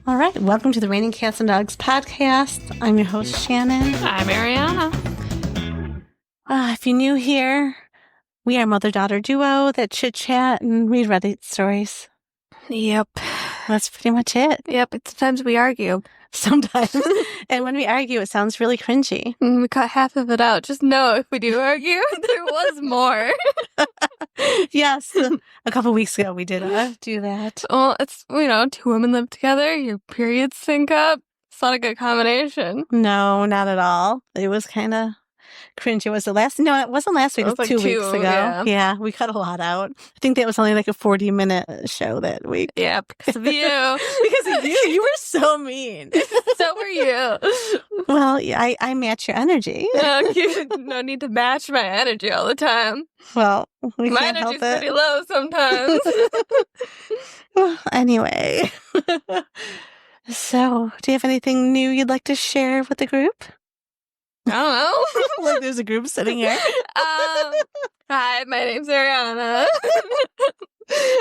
All right, welcome to the Raining Cats and Dogs podcast. I'm your host, Shannon. I'm Ariana. If you're new here, we are a mother-daughter duo that chit-chat and read Reddit stories. Yep. That's pretty much it. Yep. Sometimes we argue. Sometimes. And when we argue, it sounds really cringy. We cut half of it out. Just know if we do argue, there was more. Yes. A couple weeks ago, we did do that. Well, it's, two women live together. Your periods sync up. It's not a good combination. No, not at all. It was kind of cringy. Was it last? No, it wasn't last week. It was like 2 weeks ago. Yeah, we cut a lot out. I think that was only like a 40-minute show that week. Yeah, because of you. Because of you. You were so mean. So were you. Well, I match your energy. No need to match my energy all the time. Well, we my can't help energy's it. pretty low sometimes. Well, anyway. So, do you have anything new you'd like to share with the group? I don't know. Like there's a group sitting here. Hi, my name's Ariana.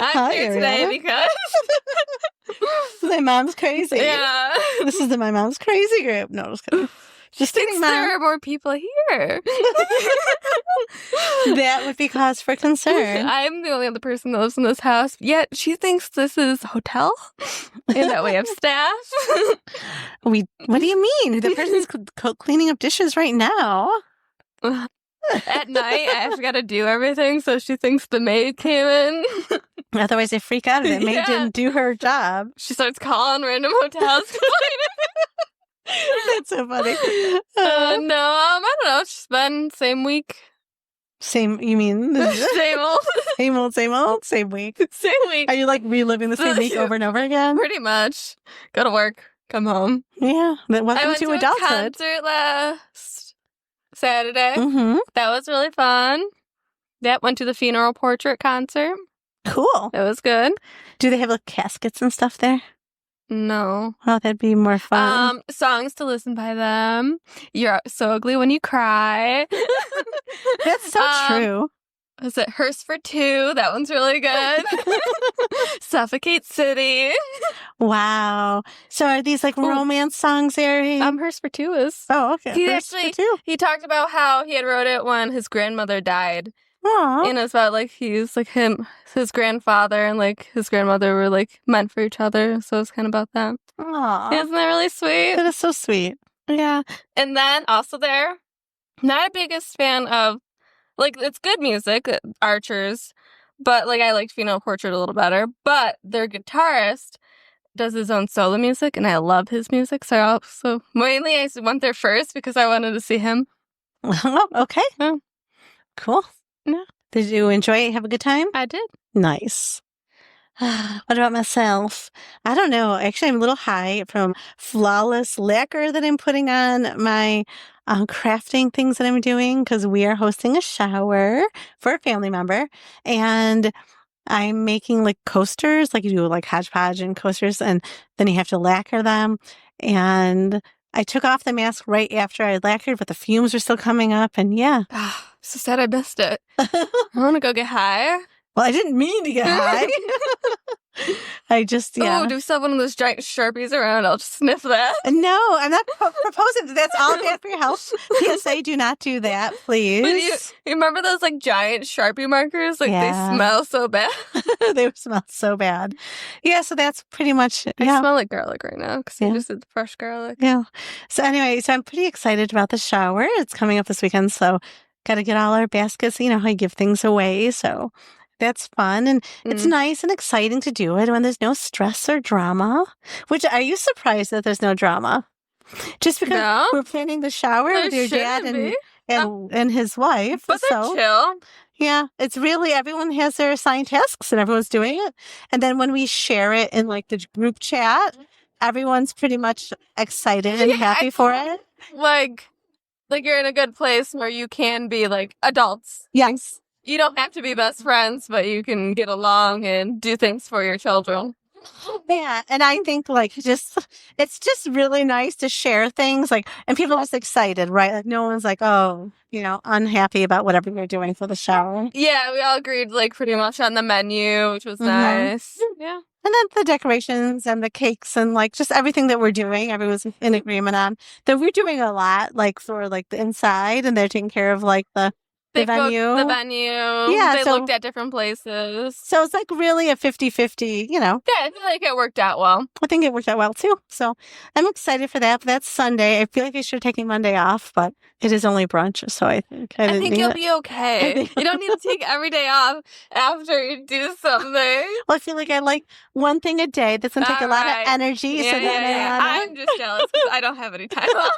I'm here Ariana. today because My mom's crazy. yeah, This is My Mom's Crazy group. No, just kidding. Just kidding, Mom. there are more people here. That would be cause for concern. I'm the only other person that lives in this house, yet she thinks this is a hotel and that we have staff. What do you mean? The person's cleaning up dishes right now. At night, I have got to do everything, so she thinks the maid came in. Otherwise, they freak out if the maid didn't do her job. She starts calling random hotels. That's so funny. No, I don't know. It's just been same week. You mean? Same old. Same old, same week. Same week. Are you like reliving the same week over and over again? Pretty much. Go to work, come home. Yeah. Welcome I went to to adulthood. a concert last Saturday. Mm-hmm. That was really fun. Yep, went to the funeral portrait concert. Cool. It was good. Do they have like caskets and stuff there? No. Oh, that'd be more fun. Songs to listen by them. You're so ugly when you cry. That's so true. Was it Hearse for Two? That one's really good. Suffocate City. Wow. So are these like romance songs, Ari? Hearse for Two is. Oh, okay. He talked about how he had wrote it when his grandmother died. Aww. And it's about like his grandfather and like his grandmother were like meant for each other. So it's kind of about that. Aww. Isn't that really sweet? That is so sweet. Yeah. And then also there, not a biggest fan of, like, it's good music, Archers, but like I liked Funeral Portrait a little better. But their guitarist does his own solo music, and I love his music. So mainly I went there first because I wanted to see him. Oh, okay. Yeah. Cool. Yeah. Did you enjoy it? Have a good time? I did. Nice. What about myself? I don't know. Actually, I'm a little high from flawless lacquer that I'm putting on my crafting things that I'm doing because we are hosting a shower for a family member. And I'm making like coasters, like you do like hodgepodge and coasters, and then you have to lacquer them. And I took off the mask right after I lacquered, but the fumes were still coming up. And yeah. So sad I missed it. I want to go get high. Well, I didn't mean to get high. I just, yeah. Oh, do we still have one of those giant Sharpies around? I'll just sniff that. No, I'm not proposing that. That's all bad for your health. PSA, do not do that, please. But you remember those like giant Sharpie markers? Like they smell so bad. They smell so bad. Yeah, so that's pretty much it. I smell like garlic right now because I just did the fresh garlic. Yeah. So anyway, I'm pretty excited about the shower. It's coming up this weekend, so got to get all our baskets. You know how you give things away, so that's fun. And it's nice and exciting to do it when there's no stress or drama. Which, are you surprised that there's no drama? Just because we're planning the shower with your dad and his wife. But they're chill. Yeah, it's really, everyone has their assigned tasks and everyone's doing it. And then when we share it in like the group chat, everyone's pretty much excited and happy for it. Like you're in a good place where you can be like adults. Yes. You don't have to be best friends, but you can get along and do things for your children. Yeah, and I think like it's just really nice to share things and people are just excited, right? Like no one's like, oh, unhappy about whatever you're doing for the shower. Yeah, we all agreed like pretty much on the menu, which was nice. Yeah. And then the decorations and the cakes and like just everything that we're doing, everyone's in agreement on that we're doing a lot, like for like the inside, and they're taking care of like the They booked venue. the venue. Yeah, They so- looked at different places. So it's like really a 50-50, you know. Yeah, I feel like it worked out well. I think it worked out well too. So I'm excited for that. But that's Sunday. I feel like I should have taken Monday off, but it is only brunch, so I think I didn't need you'll it. be okay. You don't need to take every day off after you do something. Well, I feel like I like one thing a day. That's gonna take a lot of energy. Yeah, so then I'm just jealous because I don't have any time off.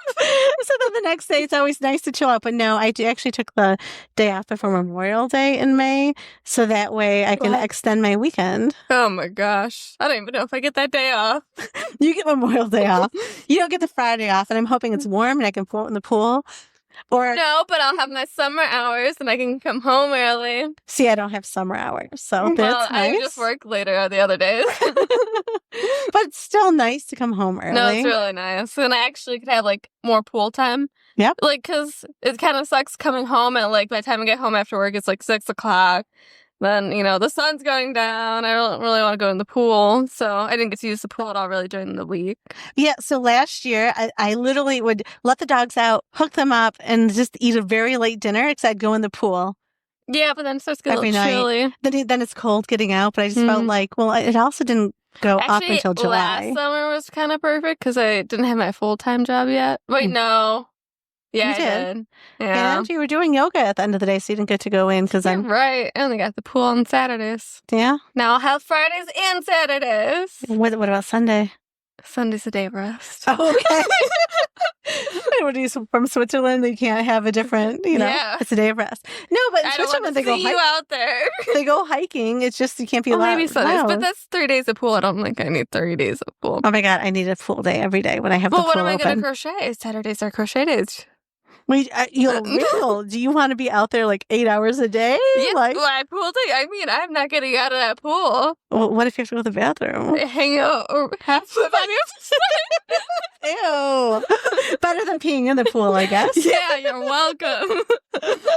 So then the next day, it's always nice to chill out. But no, I actually took the day off before Memorial Day in May, so that way I can extend my weekend. Oh my gosh. I don't even know if I get that day off. You get Memorial Day off. You don't get the Friday off, and I'm hoping it's warm and I can float in the pool. Or no, but I'll have my summer hours and I can come home early. See, I don't have summer hours, so that's Well, nice. I just work later the other days. But it's still nice to come home early. No, it's really nice. And I actually could have like more pool time. Yep. Like, because it kind of sucks coming home at like by the time I get home after work, it's like 6 o'clock. Then, you know, the sun's going down. I don't really want to go in the pool. So I didn't get to use the pool at all really during the week. Yeah. So last year, I literally would let the dogs out, hook them up, and just eat a very late dinner because I'd go in the pool. Yeah, but then it starts getting a every little night. chilly. Then it's cold getting out, but I just felt like, well, it also didn't go up Actually, until July. last summer was kind of perfect because I didn't have my full-time job yet. Wait, no. Yeah, You I did. did. Yeah. And you were doing yoga at the end of the day, so you didn't get to go in because I'm right. I only got the pool on Saturdays. Yeah. Now I'll have Fridays and Saturdays. What about Sunday? Sunday's a day of rest. Oh, okay. What are you from Switzerland? You can't have a different, Yeah. it's a day of rest. No, but in I don't Switzerland want they to go see you out there. they go hiking. It's just you can't be Well, allowed. maybe Sundays, allowed. but that's 3 days of pool. I don't think I need 30 days of pool. Oh my god, I need a pool day every day when I have Well, the pool what am I going open. to crochet? Saturdays are crochet days. Do you want to be out there like 8 hours a day? Yeah, Like, well, pool day. I mean, I'm not getting out of that pool. well, what if you have to go to the bathroom? Hang out or have fun on your Ew. Better than peeing in the pool, I guess. Yeah, you're welcome.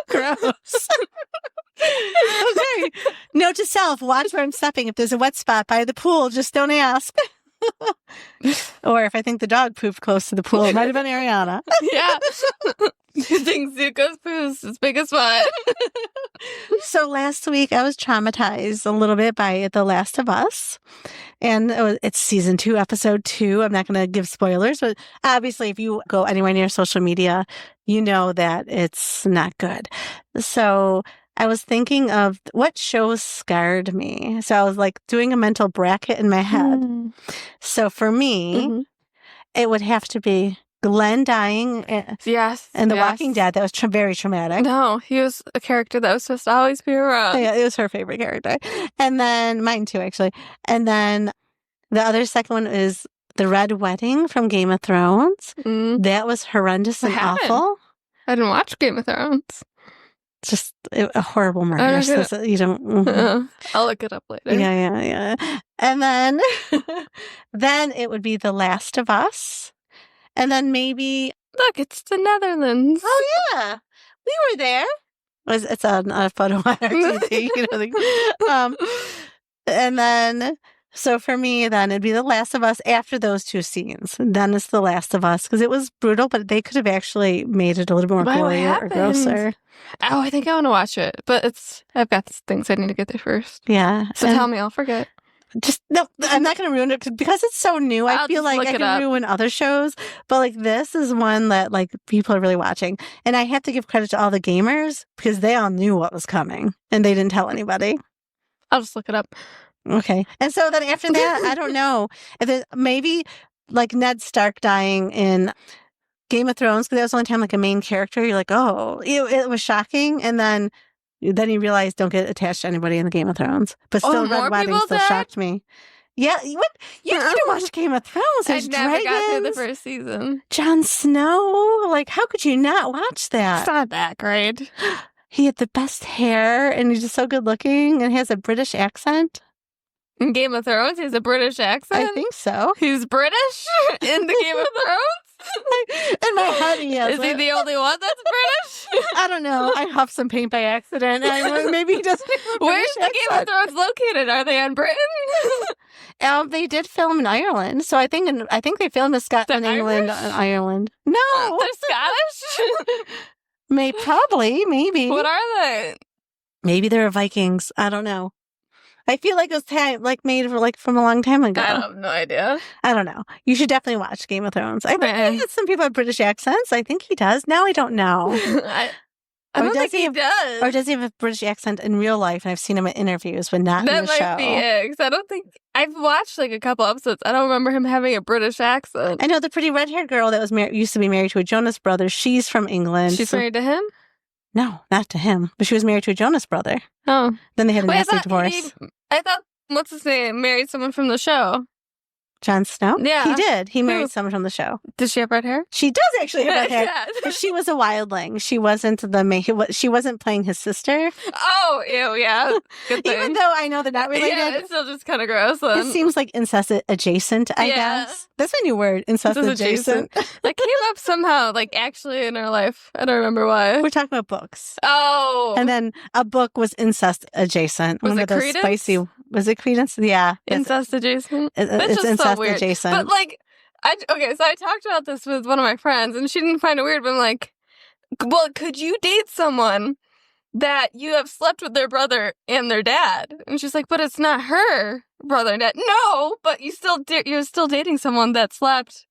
Gross. Okay. Note to self, watch where I'm stepping. If there's a wet spot by the pool, just don't ask. Or if I think the dog pooped close to the pool, it might have been Ariana. Yeah. You think Zuko's poo's as big as what? So last week I was traumatized a little bit by The Last of Us. And it's season 2, episode 2. I'm not going to give spoilers, but obviously if you go anywhere near social media, you know that it's not good. So I was thinking of what shows scarred me. So I was like doing a mental bracket in my head. So for me, it would have to be Glenn dying Yes. and The Walking Dead. That was very traumatic. No, he was a character that was supposed to always be around. Yeah, it was her favorite character. And then mine too, actually. And then the other second one is the Red Wedding from Game of Thrones. That was horrendous and awful. I didn't watch Game of Thrones. Just a horrible murder. So you don't. I'll look it up later. Yeah. And then, then it would be The Last of Us, and then maybe look, it's the Netherlands. Oh yeah, we were there. It's on a photo on our TV, and then. So for me, then it'd be The Last of Us after those 2 scenes. And then it's The Last of Us because it was brutal, but they could have actually made it a little more gory or grosser. Oh, I think I want to watch it, but I've got things I need to get there first. Yeah. So tell me, I'll forget. No, I'm not going to ruin it because it's so new. I feel like I can ruin other shows, but like this is one that like people are really watching, and I have to give credit to all the gamers because they all knew what was coming and they didn't tell anybody. I'll just look it up. Okay. And so then after that, I don't know. Maybe like Ned Stark dying in Game of Thrones, because that was the only time like a main character, you're like, oh, it was shocking. And then you realize don't get attached to anybody in the Game of Thrones. But still, Red Wedding still shocked me. Yeah, you need to watch Game of Thrones. There's I never got through the dragons. first season. Jon Snow. Like, how could you not watch that? It's not that great. He had the best hair, and he's just so good looking, and he has a British accent. In Game of Thrones, he has a British accent? I think so. He's British in the Game of Thrones? In my head, he has Is he the only one that's British? I don't know. I huffed some paint by accident. Maybe he doesn't. Where's the Game of Thrones located? Are they in Britain? They did film in Ireland, so I think they filmed in Scotland, They're England, Irish? and Ireland. No, They're Scottish? probably, maybe. What are they? Maybe they're Vikings. I don't know. I feel like it was made from a long time ago. I have no idea. I don't know. You should definitely watch Game of Thrones. I think he has some people have British accents. I think he does. Now I don't know. I don't think he does. Or does he have a British accent in real life? And I've seen him in interviews, but not in the show. That might be it. 'Cause I don't think I've watched like a couple episodes. I don't remember him having a British accent. I know the pretty red-haired girl that was used to be married to a Jonas brother. She's from England. She's married to him? No, not to him. But she was married to a Jonas brother. Oh. Then they had a nasty divorce. I thought, what's his name, married someone from the show. Jon Snow? Yeah. He did. He married someone from the show. Does she have red hair? She does actually have red hair. Yeah. But she was a wildling. She wasn't she wasn't playing his sister. Oh, ew, yeah. Good thing. Even though I know they're not related. Yeah, it's still just kind of gross. Then. It seems like incest adjacent, I guess. That's my new word, incest adjacent. That came up somehow, like actually in our life. I don't remember why. We're talking about books. Oh. And then a book was incest adjacent. Was One it of those Credence? spicy. Was it Credence? Yeah. Incest adjacent? It's just incest so weird. adjacent. But like, so I talked about this with one of my friends and she didn't find it weird, but I'm like, well, could you date someone that you have slept with their brother and their dad? And she's like, but it's not her brother and dad. No, but you're still dating someone that slept.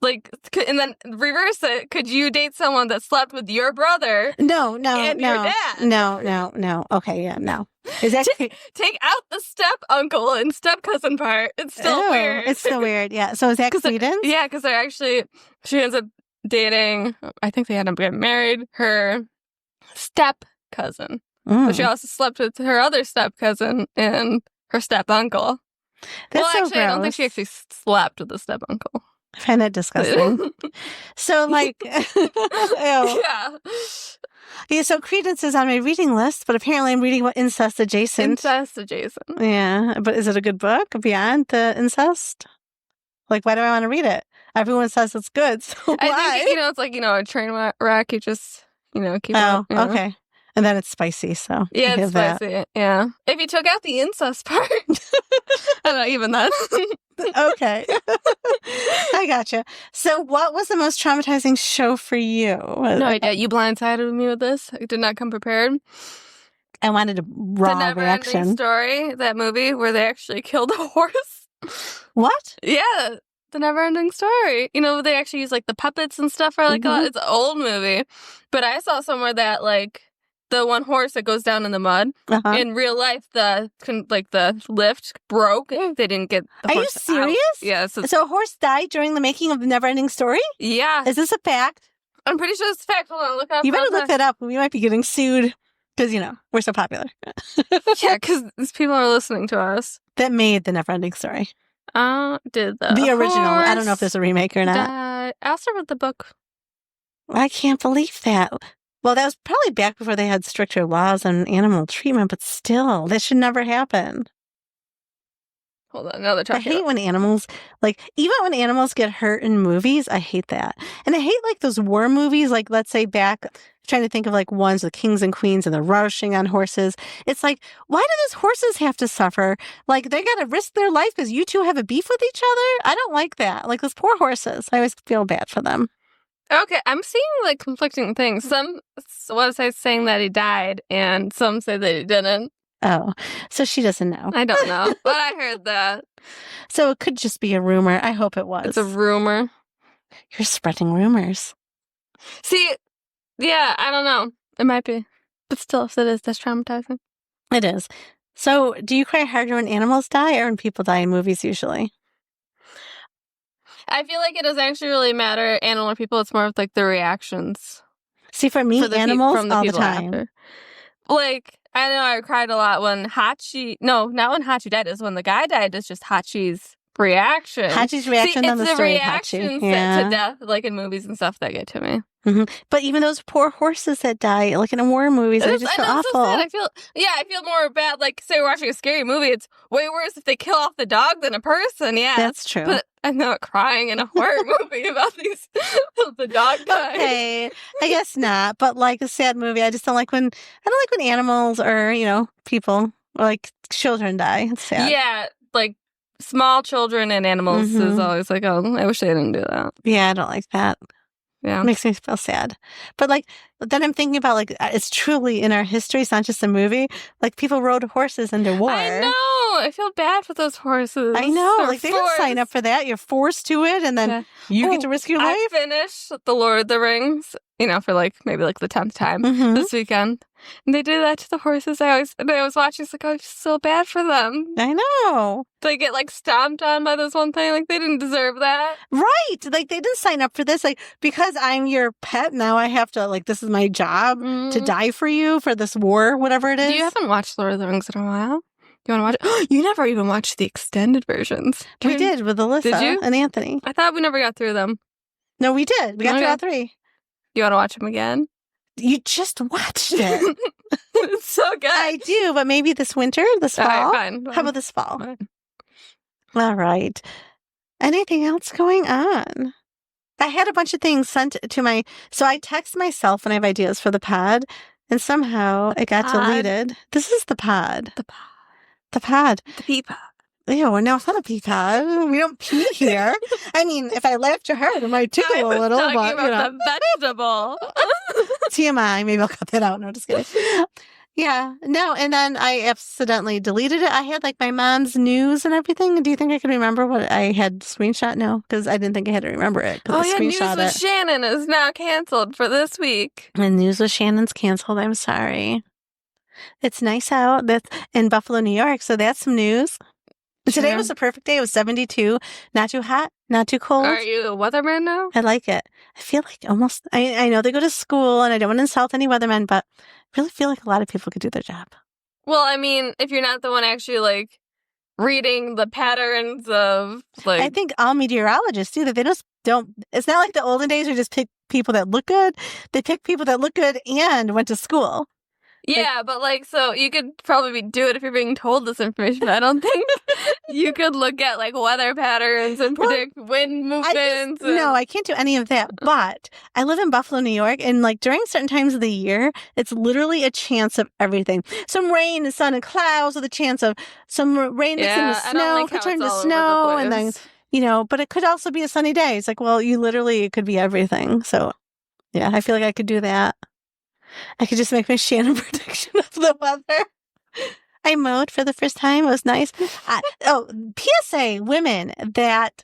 Like, and then reverse it. Could you date someone that slept with your brother? No, and your dad? No. Okay, yeah, no. Is that take out the step uncle and step cousin part? It's still weird. It's still weird. Yeah. So is that Credence? Yeah, because she ends up dating. I think they end up getting married. Her step cousin, but she also slept with her other step cousin and her step uncle. That's so actually, I don't think she actually slept with the step uncle. I find that disgusting. So, like, ew. Yeah, so Credence is on my reading list, but apparently I'm reading what incest adjacent. Incest adjacent. Yeah, but is it a good book beyond the incest? Like, why do I want to read it? Everyone says it's good, so why? I think, it's like, a train wreck. You just, keep up. Okay. And then it's spicy, so. Yeah, it's spicy. Yeah. If you took out the incest part. I don't know, even that. Okay. I gotcha. So what was the most traumatizing show for you? No idea. You blindsided me with this. I did not come prepared. I wanted a raw reaction. The Never-Ending Story, that movie where they actually killed a horse. What? Yeah. The Never-Ending Story. They actually use like the puppets and stuff for like a lot. It's an old movie. But I saw somewhere that like the one horse that goes down in the mud. In real life, the lift broke. They didn't get the horse. Are you serious? Out. Yeah. So a horse died during the making of the Never-Ending Story? Yeah. Is this a fact? I'm pretty sure it's a fact. Hold on, look up. You better look that up. We might be getting sued because, we're so popular. Yeah, because people are listening to us. That made the Never-Ending Story. Did the original. I don't know if there's a remake or not. I also read the book. I can't believe that. Well, that was probably back before they had stricter laws on animal treatment, but still, that should never happen. Hold on, now they're talking. I hate when animals, even when animals get hurt in movies, I hate that. And I hate, those war movies, let's say back, trying to think of, ones with kings and queens and they're rushing on horses. It's like, why do those horses have to suffer? They got to risk their life because you two have a beef with each other? I don't like that. Those poor horses. I always feel bad for them. Okay, I'm seeing conflicting things. Some websites saying that he died, and some say that he didn't. Oh, so she doesn't know. I don't know, but I heard that. So it could just be a rumor. I hope it was. It's a rumor. You're spreading rumors. See, yeah, I don't know. It might be, but still, if it is, that's traumatizing. It is. So, do you cry harder when animals die or when people die in movies usually? I feel like it doesn't actually really matter, animal or people. It's more of the reactions. See, for me, animals all the time. After. I know I cried a lot when not when Hachi died. It's when the guy died. It's just Hachi's reaction. Hachi's reaction on the story of Hachi. It's the reactions to death, in movies and stuff that get to me. Mm-hmm. But even those poor horses that die, in a war movies, I just feel awful. So sad. I feel more bad. Say we're watching a scary movie, it's way worse if they kill off the dog than a person. Yeah, that's true. But I'm not crying in a horror movie about the dog dying. Okay, I guess not. But a sad movie, I just don't like when animals or people or children die. It's sad. Yeah, small children and animals is always like, oh, I wish they didn't do that. Yeah, I don't like that. Yeah. Makes me feel sad. But like, then I'm thinking about like, it's truly in our history. It's not just a movie. Like people rode horses into war. I know. I feel bad for those horses. I know. They're Like they didn't sign up for that. You're forced to it, and then you get to risk your life. I finished The Lord of the Rings, for like maybe like the 10th time this weekend. And they did that to the horses. I was watching, it's like, oh, I feel so bad for them. I know. They get like stomped on by this one thing. Like they didn't deserve that. Right. Like they didn't sign up for this. Like, because I'm your pet, now I have to, like, this is my job to die for you for this war, whatever it is. You haven't watched Lord of the Rings in a while? You want to watch it? You never even watched the extended versions. We did with Alyssa and Anthony. I thought we never got through them. No, we did. We got through all 3. You want to watch them again? You just watched it. It's so good. I do, but maybe this winter, this fall. All right, fine. How about this fall? Fine. All right. Anything else going on? I had a bunch of things sent to my... So I text myself when I have ideas for the pod, and somehow it got deleted. This is the pod. The pod. The pod. The pea pod. Ew, no, it's not a pea pod. We don't pee here. I mean, if I laugh too hard, it might tickle a little. I was but, talking about the vegetable. TMI. Maybe I'll cut that out. No, just kidding. Yeah, no, and then I accidentally deleted it. I had like my mom's news and everything. Do you think I can remember what I had screenshot? No, because I didn't think I had to remember it. Oh yeah, News with Shannon is now canceled for this week. And News with Shannon's canceled. I'm sorry. It's nice out. That's in Buffalo, New York, so that's some news. Today was a perfect day. It was 72. Not too hot, not too cold. Are you a weatherman now? I like it. I feel like almost, I know they go to school and I don't want to insult any weathermen, but I really feel like a lot of people could do their job. Well, I mean, if you're not the one actually like reading the patterns of like. I think all meteorologists do that. They just don't, it's not like the olden days where just pick people that look good. They pick people that look good and went to school. Yeah, but like, so you could probably do it if you're being told this information, but I don't think you could look at like weather patterns and predict wind movements. No, I can't do any of that. But I live in Buffalo, New York, and like during certain times of the year, it's literally a chance of everything. Some rain and sun and clouds with a chance of some rain mixed into snow, could turn to snow, and then, but it could also be a sunny day. It's like, well, it could be everything. So yeah, I feel like I could do that. I could just make my Shannon prediction of the weather. I mowed for the first time. It was nice. PSA, women that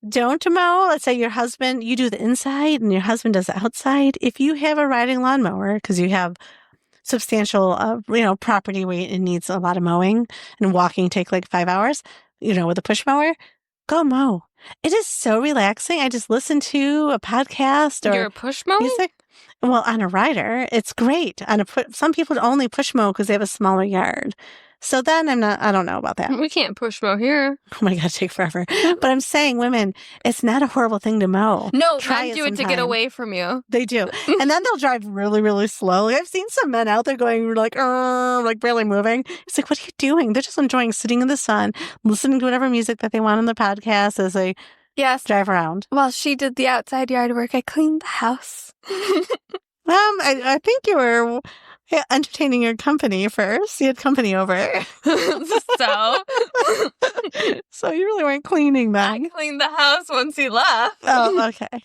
don't mow, let's say your husband, you do the inside and your husband does the outside. If you have a riding lawnmower, because you have substantial, property weight and needs a lot of mowing, and walking take like 5 hours, with a push mower, go mow. It is so relaxing. I just listen to a podcast or You're a push mower? Music. Well, on a rider, it's great. Some people only push mow because they have a smaller yard. So then I don't know about that. We can't push mow here. Oh my God, it'd take forever. But I'm saying, women, it's not a horrible thing to mow. No, men do it to get away from you. They do. And then they'll drive really, really slowly. I've seen some men out there going like barely moving. It's like, what are you doing? They're just enjoying sitting in the sun, listening to whatever music that they want on the podcast as they drive around. While she did the outside yard work, I cleaned the house. I think you were entertaining your company first. You had company over. So you really weren't cleaning then. I cleaned the house once he left. Oh, okay.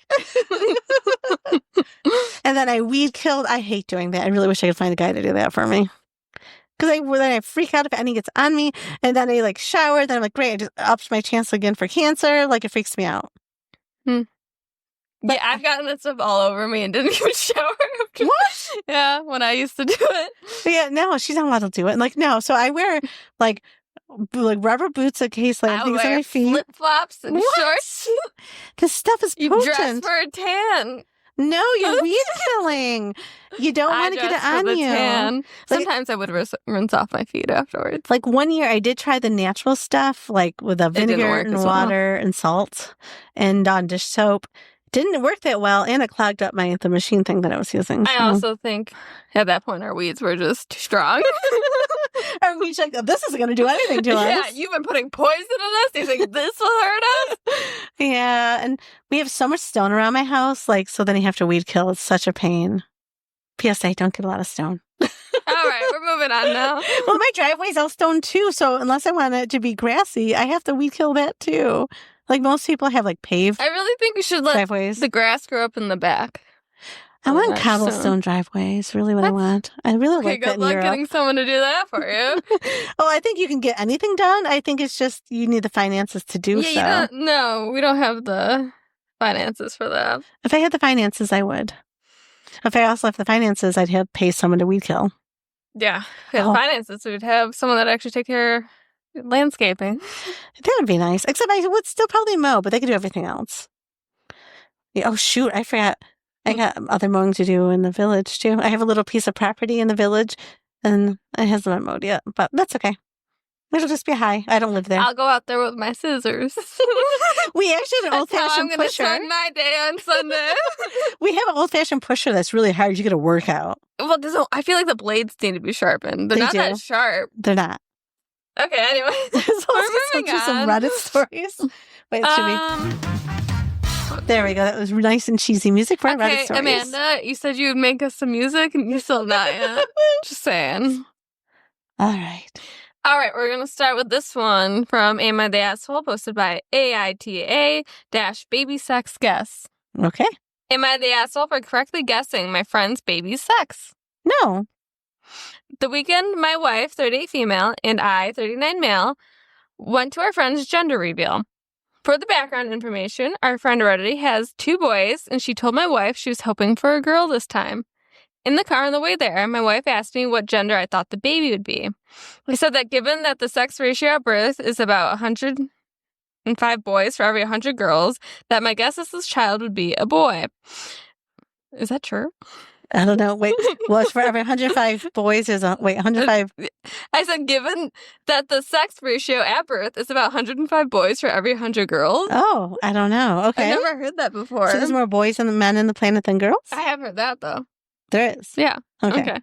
And then I weed killed. I hate doing that. I really wish I could find a guy to do that for me. Because then I freak out if any gets on me. And then I shower. Then I'm like, great, I just upped my chance again for cancer. Like, it freaks me out. But yeah, I've gotten that stuff all over me and didn't even shower after. What? Yeah, when I used to do it. But yeah, no, she's not allowed to do it. And no. So I wear rubber boots in case I things on wear my feet. Flip-flops and shorts. This stuff is potent. You dress for a tan. No, you're weed killing. You don't want to get it on you. Tan. Sometimes I would rinse off my feet afterwards. Like 1 year, I did try the natural stuff, like with the vinegar and water and salt and on dish soap. Didn't work that well, and it clogged up the machine thing that I was using. I also think at that point our weeds were just too strong. Our weeds this isn't going to do anything to us. Yeah, you've been putting poison in us. Do you think this will hurt us? Yeah, and we have so much stone around my house, so then you have to weed kill. It's such a pain. PSA, don't get a lot of stone. All right, we're moving moving on now. Well, my driveway's all stone too, so unless I want it to be grassy, I have to weed kill that too. Like most people have like paved I really think we should let driveways. the grass grow up in the back. I want cobblestone driveways. Really, what I want. I really like that in good luck Europe. getting someone to do that for you. Oh, I think you can get anything done. I think it's just you need the finances to do so. No, we don't have the finances for that. If I had the finances, I would. If I also have the finances, I'd have to pay someone to weed kill. Yeah, if we had the finances, we'd have someone that actually take care of landscaping. That would be nice. Except I would still probably mow, but they could do everything else. Yeah, oh, shoot. I forgot. I got other mowing to do in the village, too. I have a little piece of property in the village, and it hasn't been mowed yet, but that's okay. It'll just be high. I don't live there. I'll go out there with my scissors. We actually have an old-fashioned pusher. That's how I'm going to start my day on Sunday. We have an old-fashioned pusher that's really hard. You get a workout. Well, I feel like the blades need to be sharpened. They're not that sharp. They're not. Okay, anyway. So let's go through some Reddit stories. Wait, should we... There we go. That was nice and cheesy music for our Reddit stories. Amanda, you said you would make us some music, and you still not yet. Just saying. All right. All right, we're going to start with this one from Am I the Asshole, posted by AITA-Baby Sex Guess. Okay. Am I the asshole for correctly guessing my friend's baby's sex? No. The weekend, my wife, 38 female, and I, 39 male, went to our friend's gender reveal. For the background information, our friend already has 2 boys, and she told my wife she was hoping for a girl this time. In the car on the way there, my wife asked me what gender I thought the baby would be. I said that given that the sex ratio at birth is about 105 boys for every 100 girls, that my guess is this child would be a boy. Is that true? I don't know. Wait, well, it's for every 105 boys is 105. I said, given that the sex ratio at birth is about 105 boys for every 100 girls. Oh, I don't know. Okay. I've never heard that before. So there's more boys and men in the planet than girls? I have heard that, though. There is? Yeah. Okay.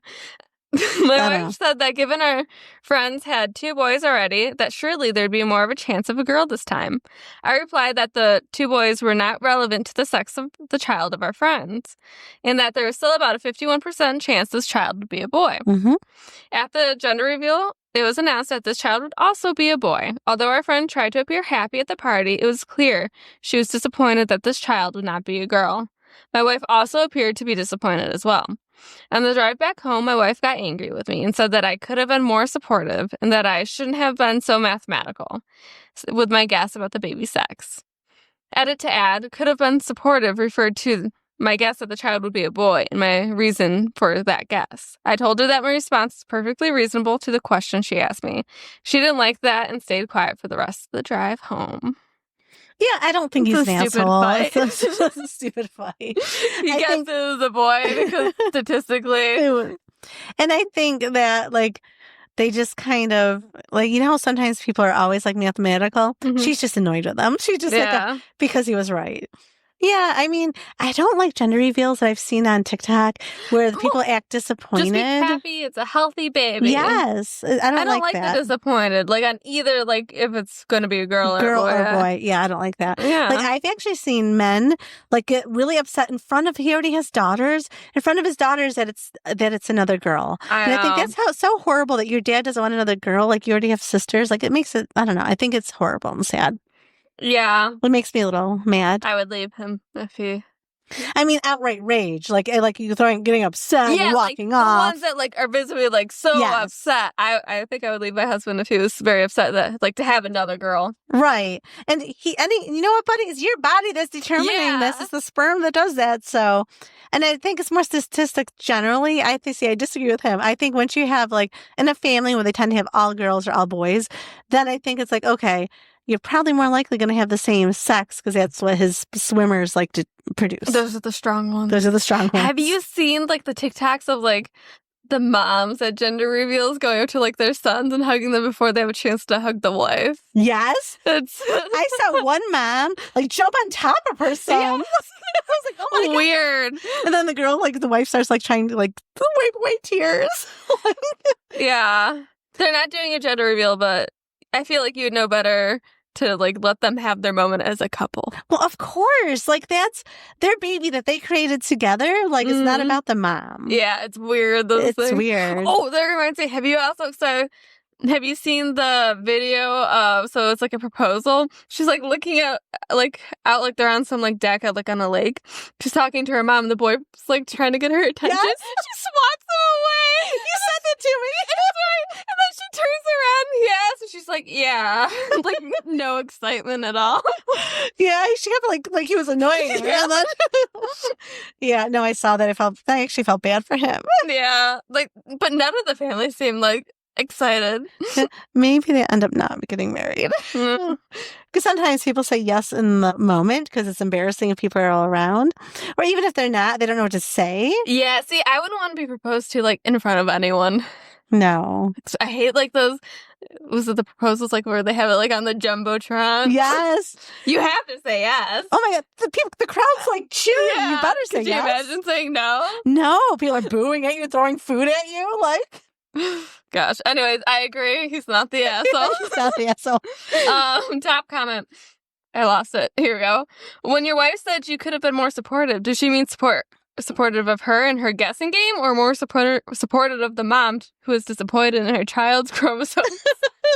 My wife said that given our friends had 2 boys already, that surely there'd be more of a chance of a girl this time. I replied that the 2 boys were not relevant to the sex of the child of our friends, and that there was still about a 51% chance this child would be a boy. Mm-hmm. At the gender reveal, it was announced that this child would also be a boy. Although our friend tried to appear happy at the party, it was clear she was disappointed that this child would not be a girl. My wife also appeared to be disappointed as well. On the drive back home, my wife got angry with me and said that I could have been more supportive and that I shouldn't have been so mathematical with my guess about the baby's sex. Edit to add, could have been supportive referred to my guess that the child would be a boy and my reason for that guess. I told her that my response is perfectly reasonable to the question she asked me. She didn't like that and stayed quiet for the rest of the drive home. Yeah, I don't think he's an asshole. Fight. It's a stupid fight. He guesses it was a boy because statistically. And I think that, like, they just kind of, like, you know how sometimes people are always, like, mathematical? Mm-hmm. She's just annoyed with them. She's just like, because he was right. Yeah, I mean, I don't like gender reveals that I've seen on TikTok where the people act disappointed. Just be happy. It's a healthy baby. Yes. I don't like that. The disappointed. Like on either, like if it's going to be a girl or a boy. Yeah, I don't like that. Yeah. Like I've actually seen men like get really upset in front of, he already has daughters, in front of his daughters that it's another girl. And I think that's how it's so horrible that your dad doesn't want another girl. Like you already have sisters. Like it makes it, I don't know. I think it's horrible and sad. Yeah. It makes me a little mad. I would leave him if he... I mean, outright rage. Like you getting upset and walking off. The ones that like are visibly like so upset. I think I would leave my husband if he was very upset that like to have another girl. Right. And you know what, buddy? It's your body that's determining this. It's the sperm that does that. So, and I think it's more statistic generally. I disagree with him. I think once you have like in a family where they tend to have all girls or all boys, then I think it's like, okay, you're probably more likely going to have the same sex because that's what his swimmers like to produce. Those are the strong ones. Have you seen like the TikToks of like the moms at gender reveals going up to like their sons and hugging them before they have a chance to hug the wife? Yes. I saw one mom like jump on top of her son. Yes. I was like, oh my God. Weird. And then the girl, like the wife starts like trying to like wipe away tears. Yeah. They're not doing a gender reveal, but I feel like you would know better to like let them have their moment as a couple. Well, of course. Like, that's their baby that they created together. Like, it's not about the mom. Yeah, it's weird. Those It's things. weird. Oh, that reminds me. Have you seen the video of, so it's like a proposal? She's like looking at, like, out like they're on some like deck at like on a lake. She's talking to her mom, and the boy's like trying to get her attention. Yes. She swats him away. You said that to me. And then she turns around, yes, and she's like, yeah. Like, no excitement at all. Yeah, she kept like he was annoying her. And then, yeah, no, I saw that. I actually felt bad for him. Yeah, like, but none of the family seemed like excited. Maybe they end up not getting married. Because sometimes people say yes in the moment because it's embarrassing if people are all around. Or even if they're not, they don't know what to say. Yeah, see, I wouldn't want to be proposed to like in front of anyone. No. I hate like those, was it the proposals like where they have it like on the Jumbotron? Yes. You have to say yes. Oh my God. The crowd's like cheering. Yeah. You better say Could you yes. imagine saying no? No. People are booing at you, throwing food at you. Like. Gosh. Anyways, I agree. He's not the asshole. He's not the asshole. Top comment. I lost it. Here we go. When your wife said you could have been more supportive, does she mean supportive of her and her guessing game, or more supportive of the mom who is disappointed in her child's chromosomes?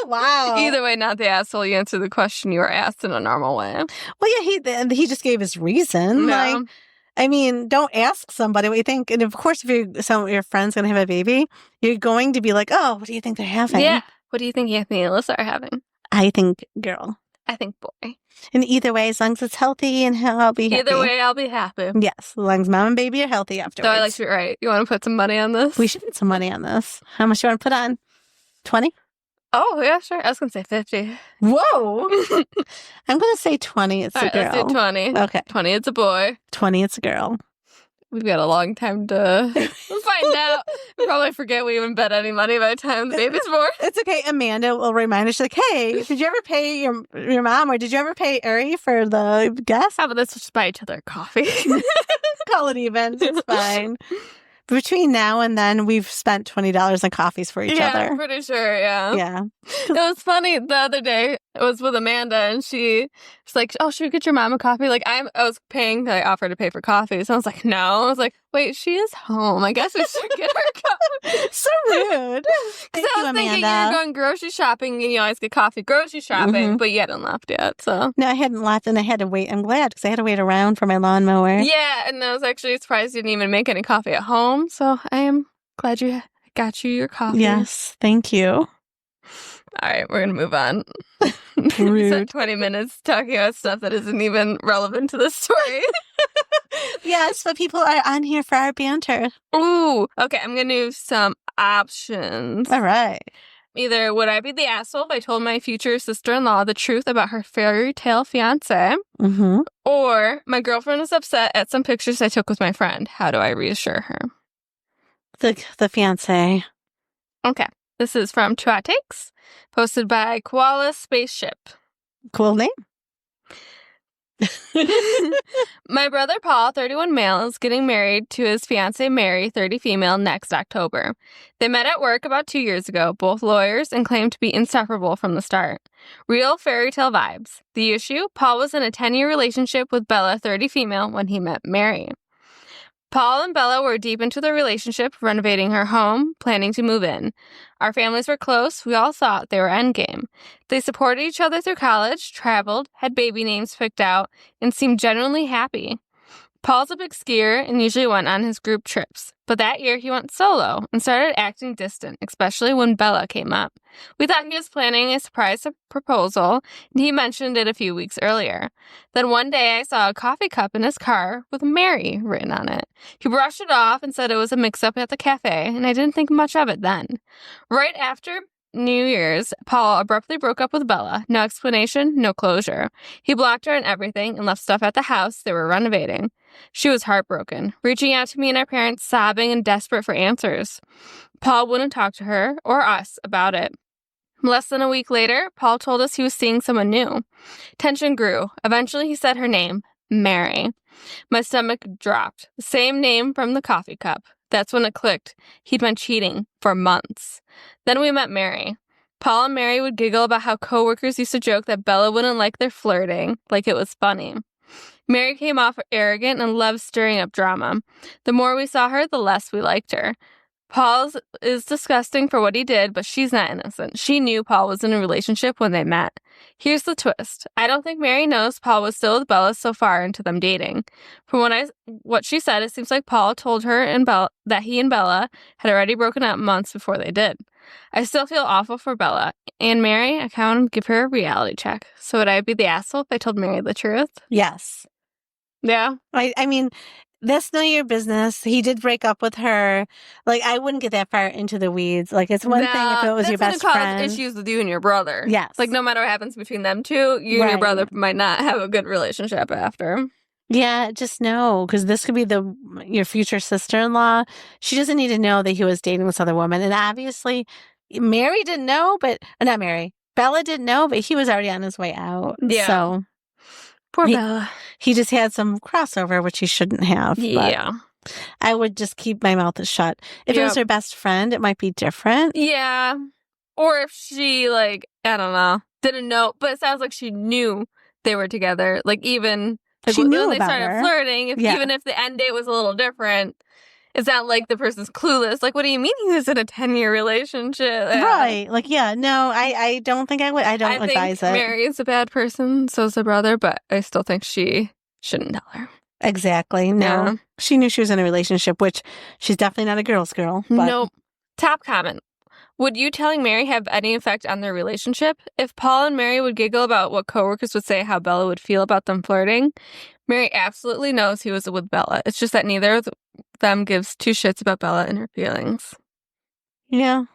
Wow. Either way, not the asshole. You answer the question you were asked in a normal way. Well, yeah, he just gave his reason. No. Like, I mean, don't ask somebody what you think. And of course, if some of your friends going to have a baby, you're going to be like, oh, what do you think they're having? Yeah. What do you think Anthony and Alyssa are having? I think girl. I think boy. And either way, as long as it's healthy, and I'll be happy. Either way, I'll be happy. Yes, as long as mom and baby are healthy afterwards. So I like to be right. You want to put some money on this? We should put some money on this. How much you want to put on? 20? Oh, yeah, sure. I was going to say 50. Whoa. I'm going to say 20. It's a girl. Let's do 20. Okay. 20, it's a boy. 20, it's a girl. We've got a long time to find out. We'll probably forget we even bet any money by the time the baby's born. It's okay. Amanda will remind us, she's like, hey, did you ever pay your mom, or did you ever pay Ari for the guest? How about let's just buy each other coffee? Call it even. It's fine. Between now and then, we've spent $20 on coffees for each other. Yeah, I'm pretty sure, yeah. Yeah. It was funny the other day. It was with Amanda, and she's like, oh, should we get your mom a coffee? Like, I was paying, I offered to pay for coffee. So I was like, no. I was like, wait, she is home. I guess we should get her coffee. So rude. Because I was thinking you were going grocery shopping, and you always get coffee grocery shopping, but you hadn't left yet, so. No, I hadn't left, and I had to wait. I'm glad, because I had to wait around for my lawnmower. Yeah, and I was actually surprised you didn't even make any coffee at home, so I am glad you got you your coffee. Yes, thank you. All right, we're going to move on. Rude. We spent 20 minutes talking about stuff that isn't even relevant to the story. Yes, but people are on here for our banter. Ooh, okay, I'm going to do some options. All right. Either would I be the asshole if I told my future sister-in-law the truth about her fairy tale fiance, or my girlfriend is upset at some pictures I took with my friend. How do I reassure her? The fiance. Okay. This is from Traumatizing, posted by Koala Spaceship. Cool name. My brother Paul, 31 male, is getting married to his fiancée Mary, 30 female, next October. They met at work about 2 years ago, both lawyers, and claimed to be inseparable from the start. Real fairy tale vibes. The issue? Paul was in a 10-year relationship with Bella, 30 female, when he met Mary. Paul and Bella were deep into their relationship, renovating her home, planning to move in. Our families were close. We all thought they were endgame. They supported each other through college, traveled, had baby names picked out, and seemed genuinely happy. Paul's a big skier and usually went on his group trips. But that year he went solo and started acting distant, especially when Bella came up. We thought he was planning a surprise proposal, and he mentioned it a few weeks earlier. Then one day I saw a coffee cup in his car with Mary written on it. He brushed it off and said it was a mix-up at the cafe, and I didn't think much of it then. Right after New Year's, Paul abruptly broke up with Bella. No explanation, no closure. He blocked her and everything and left stuff at the house they were renovating. She was heartbroken, reaching out to me and our parents, sobbing and desperate for answers. Paul wouldn't talk to her or us about it. Less than a week later, Paul told us he was seeing someone new. Tension grew. Eventually, he said her name, Mary. My stomach dropped. The same name from the coffee cup. That's when it clicked. He'd been cheating for months. Then we met Mary. Paul and Mary would giggle about how coworkers used to joke that Bella wouldn't like their flirting, like it was funny. Mary came off arrogant and loved stirring up drama. The more we saw her, the less we liked her. Paul is disgusting for what he did, but she's not innocent. She knew Paul was in a relationship when they met. Here's the twist. I don't think Mary knows Paul was still with Bella so far into them dating. From what she said, it seems like Paul told her that he and Bella had already broken up months before they did. I still feel awful for Bella. And Mary, I kind of give her a reality check. So would I be the asshole if I told Mary the truth? Yes. Yeah. I mean, that's none of your business. He did break up with her. Like, I wouldn't get that far into the weeds. Like, it's one thing if it was your best that's gonna friend. cause issues with you and your brother. Yes. Like, no matter what happens between them two, you and your brother might not have a good relationship after. Yeah, just know, because this could be your future sister-in-law. She doesn't need to know that he was dating this other woman. And obviously, Mary didn't know, but not Mary. Bella didn't know, but he was already on his way out. Yeah. So poor Bella. He just had some crossover, which he shouldn't have. Yeah. But I would just keep my mouth shut. If it was her best friend, it might be different. Yeah. Or if she, like, I don't know, didn't know. But it sounds like she knew they were together. Like, even she knew when they about started her. flirting, even if the end date was a little different, it's not like the person's clueless. Like, what do you mean he was in a 10-year relationship? Right. Like, yeah, no, I don't think I would. I don't advise it. Mary is a bad person, so's her brother, but I still think she shouldn't tell her. Exactly. No. Yeah. She knew she was in a relationship, which she's definitely not a girl's girl. But... Nope. Top comment. Would you telling Mary have any effect on their relationship? If Paul and Mary would giggle about what coworkers would say how Bella would feel about them flirting, Mary absolutely knows he was with Bella. It's just that neither of them gives two shits about Bella and her feelings. Yeah.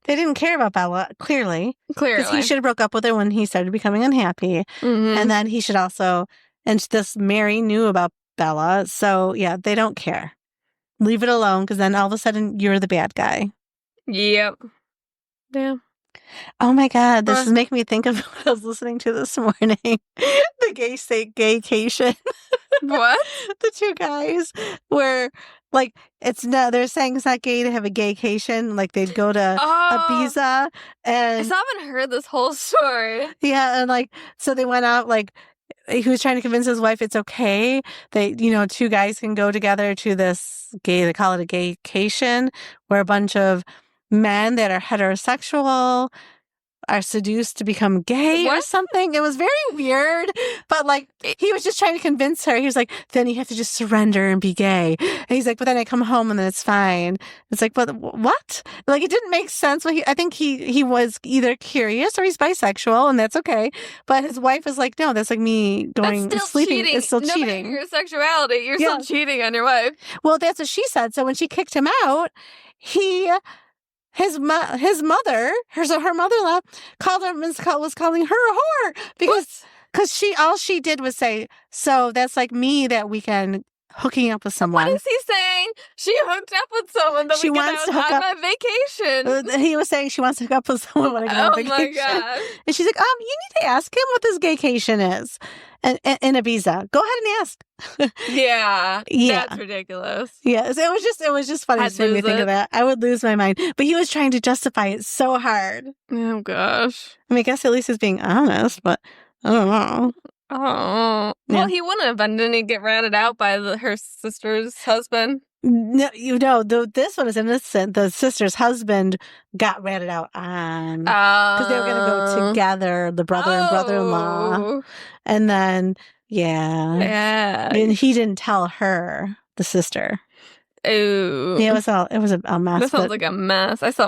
They didn't care about Bella, clearly. Because he should have broke up with her when he started becoming unhappy. Mm-hmm. And then he should also... And this Mary knew about Bella. So, yeah, they don't care. Leave it alone, because then all of a sudden you're the bad guy. Yep. Yeah. Oh my God, this is making me think of what I was listening to this morning. The gay state gaycation. What? The two guys were like, they're saying it's not gay to have a gaycation. Like they'd go to Ibiza and... I still haven't heard this whole story. Yeah, and like, so they went out, like, he was trying to convince his wife it's okay that, two guys can go together to this they call it a gaycation, where a bunch of men that are heterosexual are seduced to become gay or something. It was very weird, but like he was just trying to convince her. He was like, then you have to just surrender and be gay. And he's like, but then I come home and then it's fine. It's like, but what? Like it didn't make sense. Well, I think he was either curious or he's bisexual, and that's okay. But his wife was like, no, that's like me going sleeping. Cheating. It's still no cheating. Matter your sexuality, you're still cheating on your wife. Well, that's what she said. So when she kicked him out, her mother-in-law was calling her a whore because all she did was say, so that's like me that weekend hooking up with someone. What is he saying? She hooked up with someone the weekend I was on my vacation. He was saying she wants to hook up with someone when I go on vacation. Oh my God. And she's like, you need to ask him what this gaycation is. In Ibiza. Go ahead and ask. Yeah. That's ridiculous. Yeah. It was just funny to me think of that. I would lose my mind. But he was trying to justify it so hard. Oh gosh. I mean, I guess at least he's being honest, but I don't know. Oh. Well, he wouldn't have been. Didn't he get ratted out by her sister's husband? No, this one is innocent. The sister's husband got ratted out on because they were going to go together, the brother and brother-in-law, and then and he didn't tell her, the sister. Ooh. Yeah, it was a mess. That sounds like a mess. I was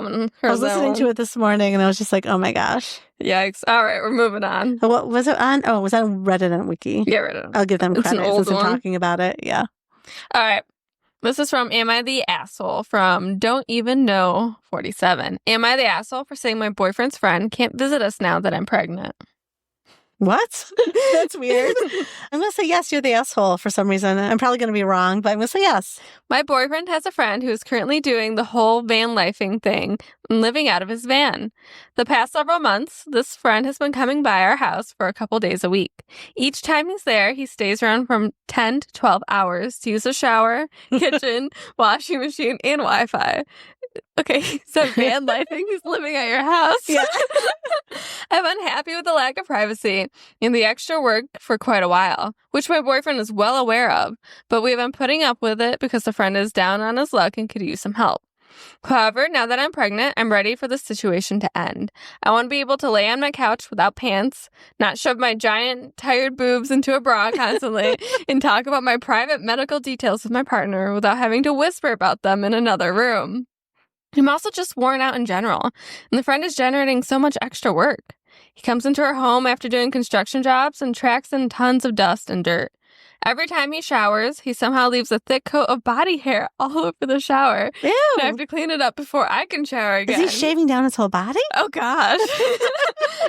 listening to it this morning, and I was just like, oh my gosh. Yikes. All right, we're moving on. What was it on? Oh, it was on Reddit and Wiki. Yeah, Reddit. I'll give them credit since I'm talking about it. Yeah. All right. This is from Am I the Asshole from Don't Even Know 47. Am I the asshole for saying my boyfriend's friend can't visit us now that I'm pregnant? What? That's weird. I'm going to say yes, you're the asshole for some reason. I'm probably going to be wrong, but I'm going to say yes. My boyfriend has a friend who is currently doing the whole van lifing thing and living out of his van. The past several months, this friend has been coming by our house for a couple days a week. Each time he's there, he stays around from 10 to 12 hours to use the shower, kitchen, washing machine, and Wi-Fi. Okay, so van lifing, he's living at your house. Yeah. I'm unhappy with the lack of privacy and the extra work for quite a while, which my boyfriend is well aware of, but we've been putting up with it because the friend is down on his luck and could use some help. However, now that I'm pregnant, I'm ready for the situation to end. I want to be able to lay on my couch without pants, not shove my giant, tired boobs into a bra constantly, and talk about my private medical details with my partner without having to whisper about them in another room. I'm also just worn out in general, and the friend is generating so much extra work. He comes into our home after doing construction jobs and tracks in tons of dust and dirt. Every time he showers, he somehow leaves a thick coat of body hair all over the shower. Ew. And I have to clean it up before I can shower again. Is he shaving down his whole body? Oh, gosh.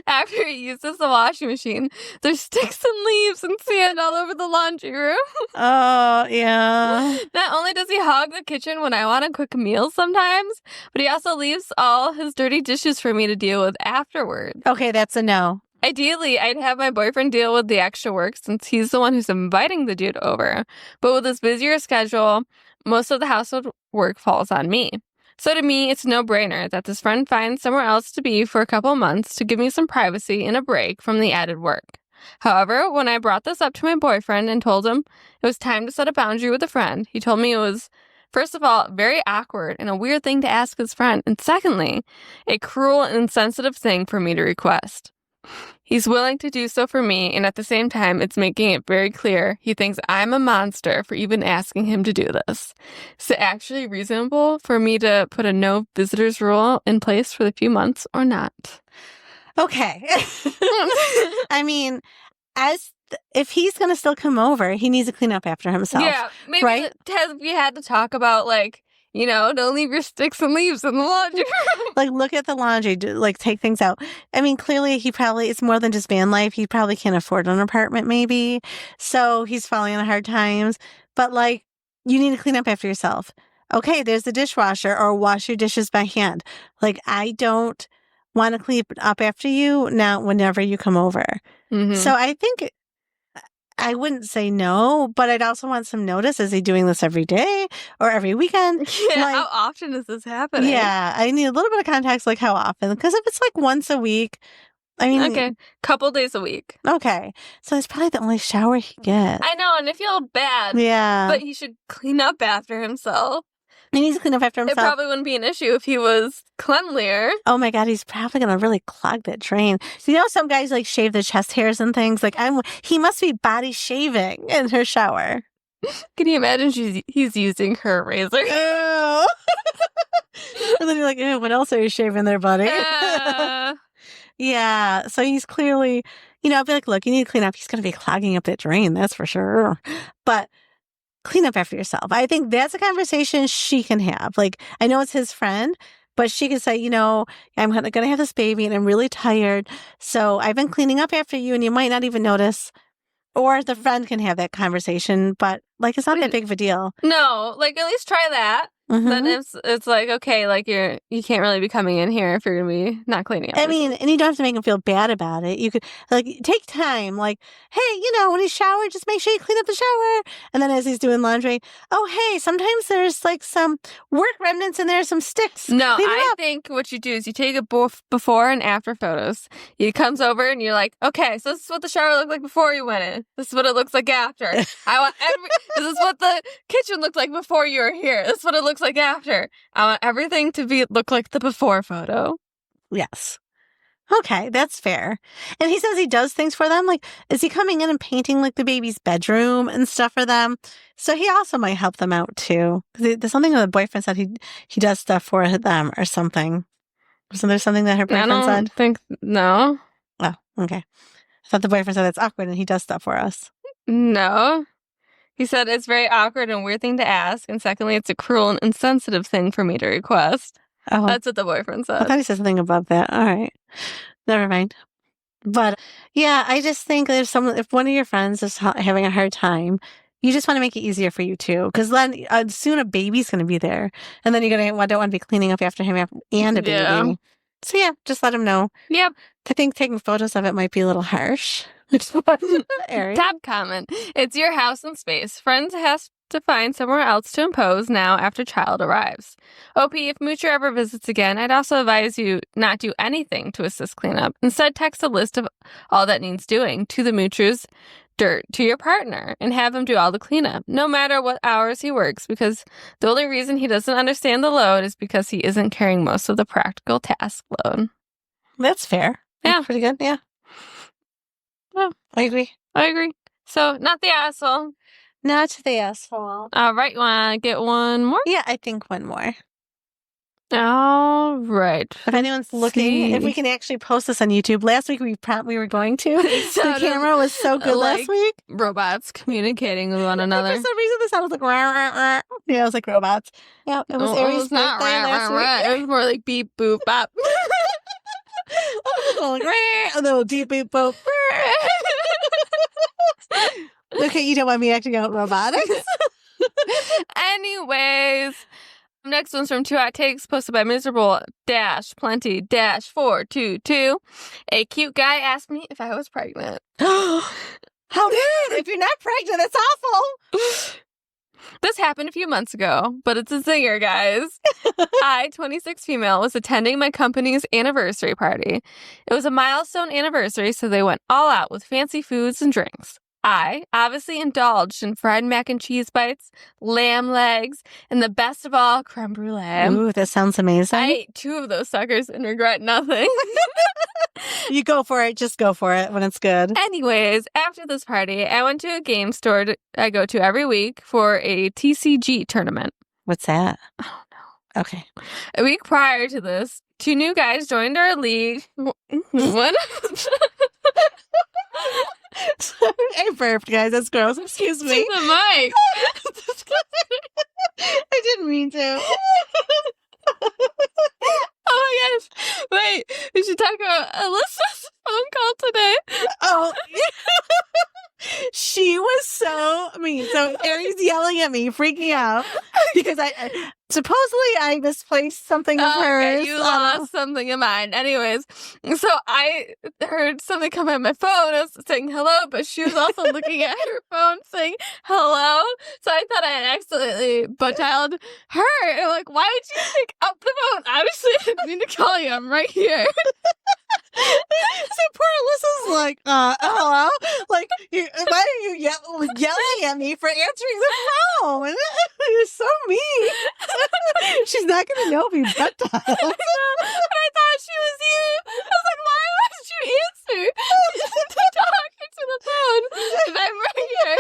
After he uses the washing machine, there's sticks and leaves and sand all over the laundry room. Oh, yeah. Not only does he hog the kitchen when I want to cook meals sometimes, but he also leaves all his dirty dishes for me to deal with afterward. Okay, that's a no. Ideally, I'd have my boyfriend deal with the extra work since he's the one who's inviting the dude over. But with his busier schedule, most of the household work falls on me. So to me, it's a no-brainer that this friend finds somewhere else to be for a couple months to give me some privacy and a break from the added work. However, when I brought this up to my boyfriend and told him it was time to set a boundary with a friend, he told me it was, first of all, very awkward and a weird thing to ask his friend, and secondly, a cruel and insensitive thing for me to request. He's willing to do so for me, and at the same time, it's making it very clear he thinks I'm a monster for even asking him to do this. Is it actually reasonable for me to put a no visitors rule in place for the few months or not? Okay. I mean, if he's going to still come over, he needs to clean up after himself. Yeah, maybe right? We had to talk about, like, you know, don't leave your sticks and leaves in the laundry room. Like, look at the laundry, like, take things out. I mean, clearly, it's more than just van life. He probably can't afford an apartment, maybe. So he's falling on hard times. But, like, you need to clean up after yourself. Okay, there's the dishwasher, or wash your dishes by hand. Like, I don't want to clean up after you now whenever you come over. Mm-hmm. So I think I wouldn't say no, but I'd also want some notice. Is he doing this every day or every weekend? Yeah, how often is this happening? Yeah, I need a little bit of context, like how often. Because if it's like once a week, I mean... Okay, couple days a week. Okay, so it's probably the only shower he gets. I know, and I feel bad. Yeah. But he should clean up after himself. He needs to clean up after himself. It probably wouldn't be an issue if he was cleanlier. Oh my God, he's probably going to really clog that drain. So, you know, some guys like shave their chest hairs and things. Like, he must be body shaving in her shower. Can you imagine he's using her razor? Ew. And then you're like, ew, what else are you shaving there, buddy? Yeah, so he's clearly, you know, I'd be like, look, you need to clean up. He's going to be clogging up that drain, that's for sure. But clean up after yourself. I think that's a conversation she can have. Like, I know it's his friend, but she can say, you know, I'm going to have this baby and I'm really tired. So I've been cleaning up after you and you might not even notice. Or the friend can have that conversation, but like, it's not that big of a deal. No, like, at least try that. Mm-hmm. Then it's like, okay, like, you can't really be coming in here if you're going to be not cleaning up. I mean, and you don't have to make him feel bad about it. You could, like, take time. Like, hey, you know, when he's showered, just make sure you clean up the shower. And then as he's doing laundry, oh, hey, sometimes there's, like, some work remnants in there, some sticks. No, I think what you do is you take a before and after photos. He comes over and you're like, okay, so this is what the shower looked like before you went in. This is what it looks like after. This is what the kitchen looked like before you were here. This is what it looks like after. I want everything to look like the before photo. Yes. Okay, that's fair. And he says he does things for them. Like, is he coming in and painting like the baby's bedroom and stuff for them? So he also might help them out too. There's something that the boyfriend said he does stuff for them or something. Wasn't there something that her boyfriend said? No. Oh, okay. I thought the boyfriend said it's awkward and he does stuff for us. No. He said it's very awkward and weird thing to ask. And secondly, it's a cruel and insensitive thing for me to request. Oh, that's what the boyfriend said. I thought he said something above that. All right. Never mind. But yeah, I just think that if one of your friends is having a hard time, you just want to make it easier for you too. Because then soon a baby's going to be there. And then you're going to don't want to be cleaning up after him and a baby. Yeah. So yeah, just let him know. Yep. I think taking photos of it might be a little harsh. Top comment. It's your house and space. Friends have to find somewhere else to impose now after child arrives. OP, if Moocher ever visits again, I'd also advise you not do anything to assist cleanup. Instead, text a list of all that needs doing to the Moocher's dirt to your partner and have him do all the cleanup, no matter what hours he works, because the only reason he doesn't understand the load is because he isn't carrying most of the practical task load. That's fair. Yeah. That's pretty good. Yeah. Yeah. I agree. I agree. So, not the asshole. Not the asshole. All right, you want to get one more? Yeah, I think one more. All right. If anyone's looking, if we can actually post this on YouTube. Last week we were going to. The camera was so good last week. Robots communicating with one another. For some reason, the sound was like rah, rah, rah. Yeah, it was like robots. Yeah, it was Aries' not birthday last week. It was more like beep boop bop. Like, a little deep beep boop. Okay, you don't want me acting out robotics. Anyways, next one's from 2 Hot Takes, posted by miserable-plenty-422. A cute guy asked me if I was pregnant. How rude! If you're not pregnant, that's awful. This happened a few months ago, but it's a zinger, guys. I, 26 female, was attending my company's anniversary party. It was a milestone anniversary, so they went all out with fancy foods and drinks. I obviously indulged in fried mac and cheese bites, lamb legs, and the best of all, creme brulee. Ooh, that sounds amazing. I ate 2 of those suckers and regret nothing. You go for it. Just go for it when it's good. Anyways, after this party, I went to a game store I go to every week for a TCG tournament. What's that? Oh, no. Okay. A week prior to this, 2 new guys joined our league. What? I burped, guys. That's gross. Excuse me. The mic. I didn't mean to. Oh my gosh. Wait, we should talk about Alyssa's phone call today. Oh, she was so mean. So Aries yelling at me, freaking out because I supposedly I misplaced something of hers. Okay, you lost something of mine. Anyways, so I heard something come on my phone. I was saying hello, but she was also looking at her phone saying hello. So I thought I had accidentally butt dialed her. And I'm like, why would you pick up the phone? Obviously, I didn't mean to call you. I'm right here. So poor Alyssa's like, hello? Like, why are you yelling at me for answering the phone? You're so mean. She's not going to know if you butt dialed. I thought she was you. I was like, why would you answer? Talk into the phone. And I'm right here.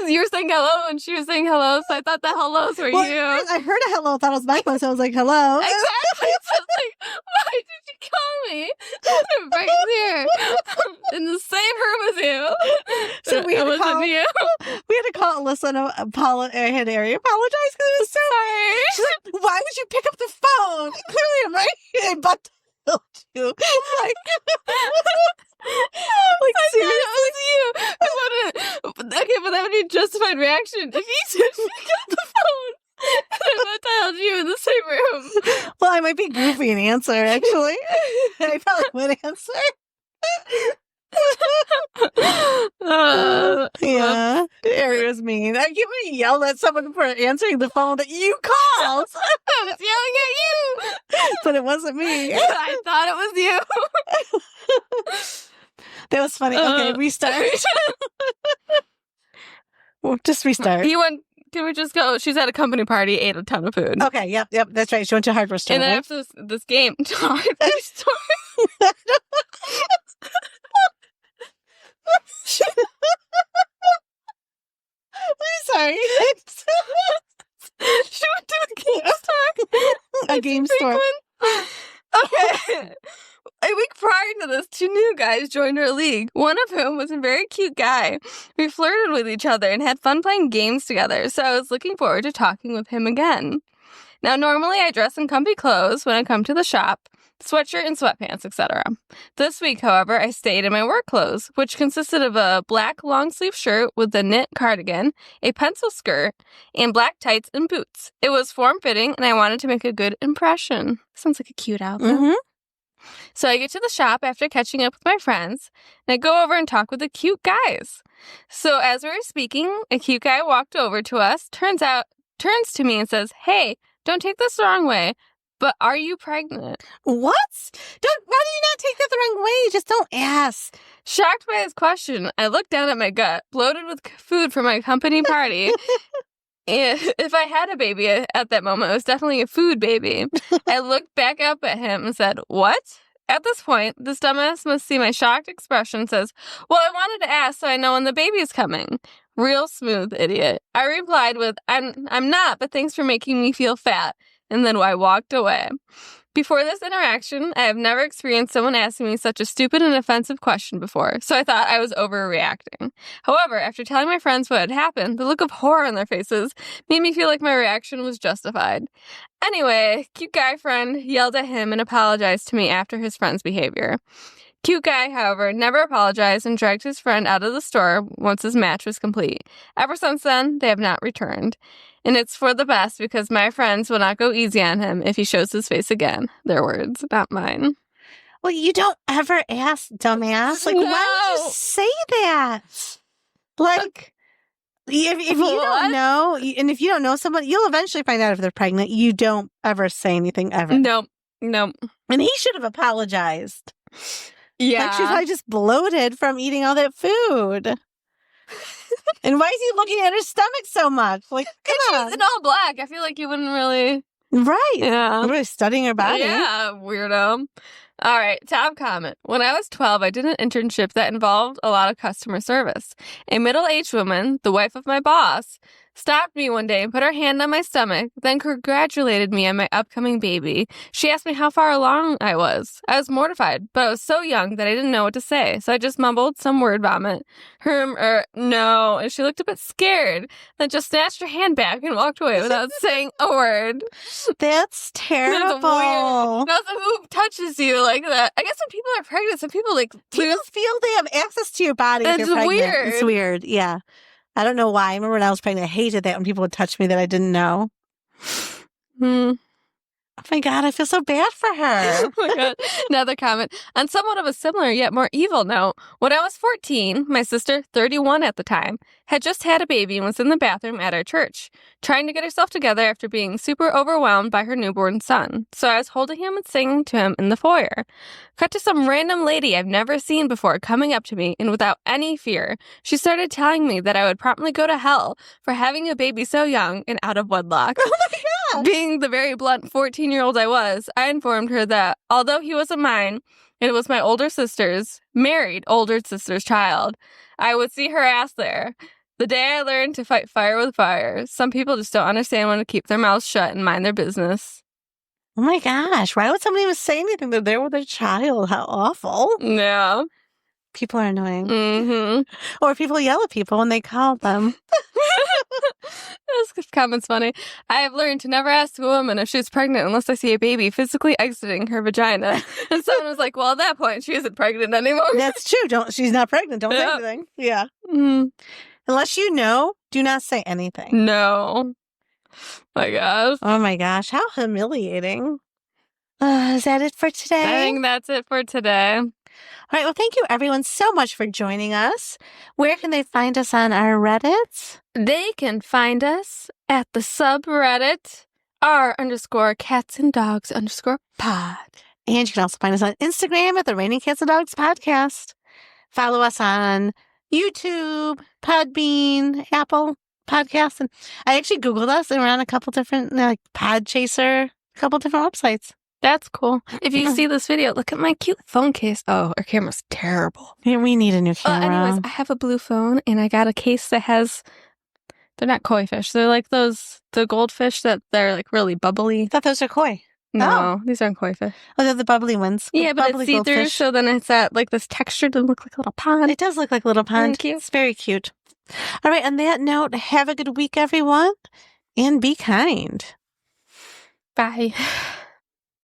You were saying hello and she was saying hello, so I thought the hellos were you. I heard a hello, thought it was my phone, so I was like, hello. Exactly. So I was like, why did you call me? I'm right there. In the same room as you. So we had, you. We had to call Alyssa and I had Ari apologize because it was so sorry. She's like, why would you pick up the phone? Clearly I'm right here. I butt dialed you. Like, seriously? It was you. Okay, but that would be a justified reaction if you just pick up the phone. I dialed you in the same room. Well, I might be goofy and answer, actually. I probably would answer. Yeah. Ari was mean. I can't really yell at someone for answering the phone that you called. I was yelling at you. But it wasn't me. I thought it was you. That was funny. Okay, restart. Well, just restart. Can we just go? She's at a company party, ate a ton of food. Okay, yep, that's right. She went to a hardware store. And then right? after this game, to a hardware store. I'm sorry. She went to a game store. A game store. Okay. A week prior to this, 2 new guys joined our league, one of whom was a very cute guy. We flirted with each other and had fun playing games together, so I was looking forward to talking with him again. Now, normally I dress in comfy clothes when I come to the shop, sweatshirt and sweatpants, etc. This week, however, I stayed in my work clothes, which consisted of a black long-sleeve shirt with a knit cardigan, a pencil skirt, and black tights and boots. It was form-fitting, and I wanted to make a good impression. Sounds like a cute outfit. Mm-hmm. So I get to the shop after catching up with my friends, and I go over and talk with the cute guys. So as we were speaking, a cute guy walked over to us, turns to me and says, "Hey, don't take this the wrong way, but are you pregnant?" What? Why do you not take that the wrong way? Just don't ask. Shocked by his question, I looked down at my gut, bloated with food from my company party. If I had a baby at that moment, it was definitely a food baby. I looked back up at him and said, "What?" At this point, this dumbass must see my shocked expression and says, "Well, I wanted to ask so I know when the baby is coming." Real smooth idiot. I replied with, I'm not, but thanks for making me feel fat. And then I walked away. Before this interaction, I have never experienced someone asking me such a stupid and offensive question before, so I thought I was overreacting. However, after telling my friends what had happened, the look of horror on their faces made me feel like my reaction was justified. Anyway, cute guy friend yelled at him and apologized to me after his friend's behavior. Cute guy, however, never apologized and dragged his friend out of the store once his match was complete. Ever since then, they have not returned. And it's for the best because my friends will not go easy on him if he shows his face again. Their words, not mine. Well, you don't ever ask, dumbass. Like, why would you say that? Like, if you don't know, and if you don't know somebody, you'll eventually find out if they're pregnant. You don't ever say anything ever. Nope. And he should have apologized. Yeah. Like, she's probably just bloated from eating all that food. And why is he looking at her stomach so much? Like, come on. She's in all black. I feel like you wouldn't really... Right. Yeah. I'm really studying her body. Yeah, weirdo. All right, top comment. When I was 12, I did an internship that involved a lot of customer service. A middle-aged woman, the wife of my boss, stopped me one day and put her hand on my stomach, then congratulated me on my upcoming baby. She asked me how far along I was. I was mortified, but I was so young that I didn't know what to say, so I just mumbled some word vomit. No, and she looked a bit scared, then just snatched her hand back and walked away without saying a word. That's terrible. That's weird. Now, who touches you like that? I guess when people are pregnant, some people people feel they have access to your body if you're pregnant. Weird. It's weird, yeah. I don't know why. I remember when I was pregnant, I hated that when people would touch me that I didn't know. Oh my God, I feel so bad for her. Oh my God. Another comment. On somewhat of a similar yet more evil note, when I was 14, my sister, 31 at the time, had just had a baby and was in the bathroom at our church, trying to get herself together after being super overwhelmed by her newborn son. So I was holding him and singing to him in the foyer. Cut to some random lady I've never seen before coming up to me, and without any fear, she started telling me that I would promptly go to hell for having a baby so young and out of wedlock. Oh my God. Being the very blunt 14-year-old I was, I informed her that although he wasn't mine, it was my married older sister's child, I would see her ass there. The day I learned to fight fire with fire. Some people just don't understand when to keep their mouths shut and mind their business. Oh my gosh, why would somebody even say anything? They're there with their child. How awful. Yeah. People are annoying. Mm-hmm. Or people yell at people when they call them. This comment's funny. I have learned to never ask a woman if she's pregnant unless I see a baby physically exiting her vagina. And someone was like, well, at that point, she isn't pregnant anymore. That's true. She's not pregnant. Don't say anything. Yeah. Mm. Unless you know, do not say anything. No. My gosh. Oh my gosh. How humiliating. Is that it for today? I think that's it for today. All right. Well, thank you everyone so much for joining us. Where can they find us on our Reddit? They can find us at the subreddit r_cats_and_dogs_pod. And you can also find us on Instagram at the Raining Cats and Dogs Podcast. Follow us on YouTube, Podbean, Apple Podcasts. And I actually Googled us and we're on a couple different, like Podchaser, a couple different websites. That's cool. If you see this video, look at my cute phone case. Oh, our camera's terrible. Yeah, we need a new camera. Anyways, I have a blue phone and I got a case that has, they're not koi fish. They're like the goldfish that they're like really bubbly. I thought those are koi. No, these aren't koi fish. Oh, they're the bubbly ones. Yeah, but bubbly it's see-through, goldfish. so then it's at like this texture to look like a little pond. It does look like a little pond. Cute. It's very cute. All right, on that note, have a good week, everyone, and be kind. Bye.